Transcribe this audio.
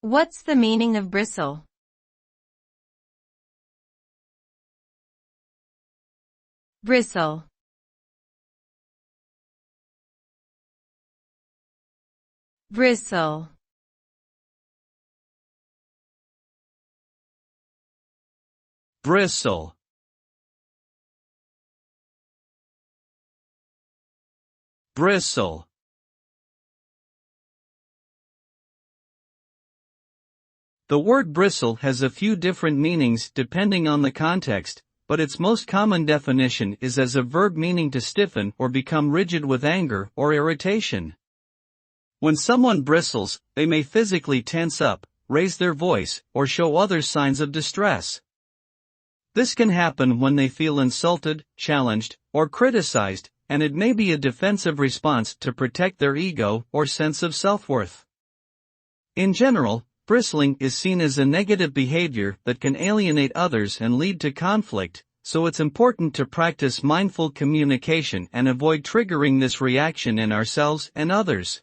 What's the meaning of bristle? Bristle. Bristle. Bristle. Bristle. The word bristle has a few different meanings depending on the context, but its most common definition is as a verb meaning to stiffen or become rigid with anger or irritation. When someone bristles, they may physically tense up, raise their voice, or show other signs of distress. This can happen when they feel insulted, challenged, or criticized, and it may be a defensive response to protect their ego or sense of self-worth. In general, bristling is seen as a negative behavior that can alienate others and lead to conflict, so it's important to practice mindful communication and avoid triggering this reaction in ourselves and others.